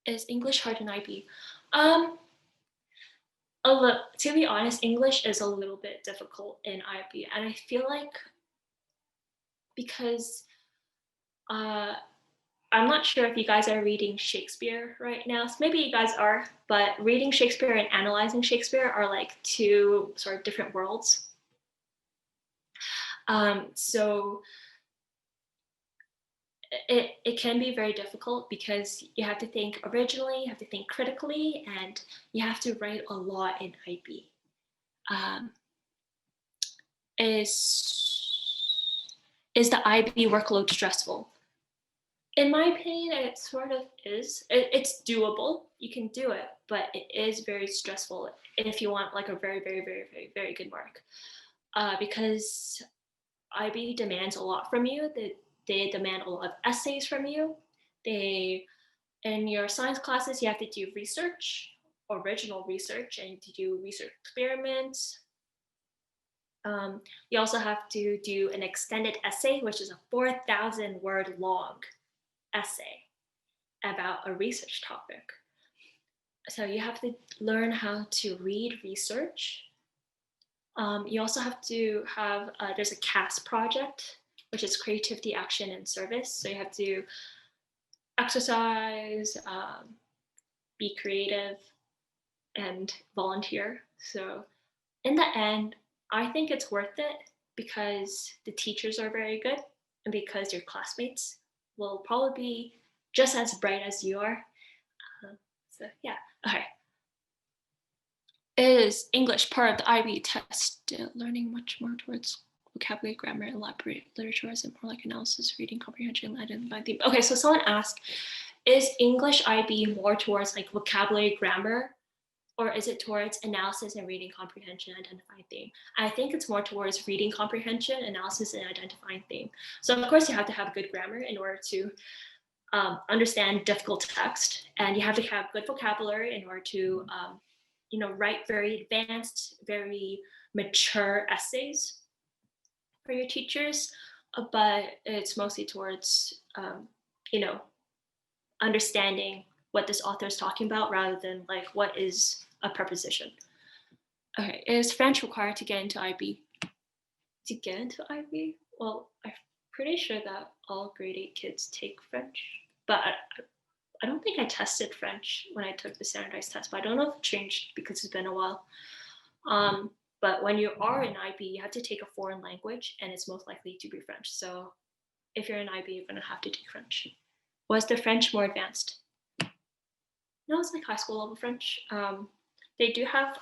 Is English hard in IB? To be honest, English is a little bit difficult in IB, and I feel like because I'm not sure if you guys are reading Shakespeare right now. So maybe you guys are, but reading Shakespeare and analyzing Shakespeare are like two sort of different worlds. So it can be very difficult because you have to think originally, you have to think critically, and you have to write a lot in IB. Is the IB workload stressful? In my opinion, it sort of is. It's doable. You can do it, but it is very stressful if you want like a very good mark. Because IB demands a lot from you. They demand a lot of essays from you. In your science classes, you have to do research, original research, and to do research experiments. You also have to do an extended essay, which is a 4,000 word long essay about a research topic. So you have to learn how to read research. You also have to have, there's a CAS project, which is creativity, action, and service. So you have to exercise, be creative, and volunteer. So in the end, I think it's worth it because the teachers are very good and because your classmates will probably be just as bright as you are. So yeah, okay. Is English part of the IB test? Learning much more towards vocabulary, grammar, elaborate literature, as in more like analysis, reading comprehension, identifying theme. Okay, so someone asked, is English IB more towards like vocabulary, grammar, or is it towards analysis and reading comprehension, identifying theme? I think it's more towards reading comprehension, analysis, and identifying theme. So of course you have to have good grammar in order to understand difficult text, and you have to have good vocabulary in order to write very advanced, very mature essays for your teachers. But it's mostly towards understanding what this author is talking about rather than like what is a preposition. Okay, is French required to get into IB? To get into IB? Well, I'm pretty sure that all grade 8 kids take French, but I don't think I tested French when I took the standardized test, but I don't know if it changed because it's been a while. But when you are in IB, you have to take a foreign language, and it's most likely to be French. So if you're in IB, you're going to have to take French. Was the French more advanced? No, it's like high school level French. They do have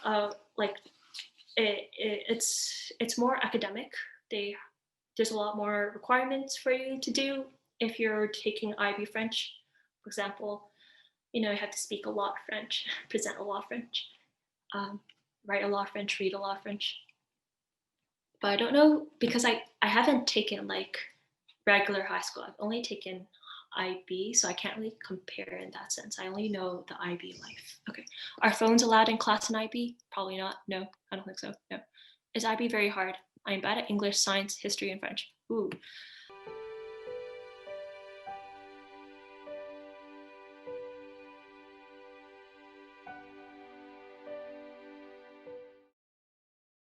it's more academic. There's a lot more requirements for you to do if you're taking IB French. For example, you have to speak a lot of French, present a lot of French, write a lot of French, read a lot of French. But I don't know because I haven't taken like regular high school. I've only taken IB, so I can't really compare in that sense. I only know the IB life. Okay, are phones allowed in class in IB? Probably not. No, I don't think so. No. Is IB very hard? I'm bad at English, science, history, and French. Ooh.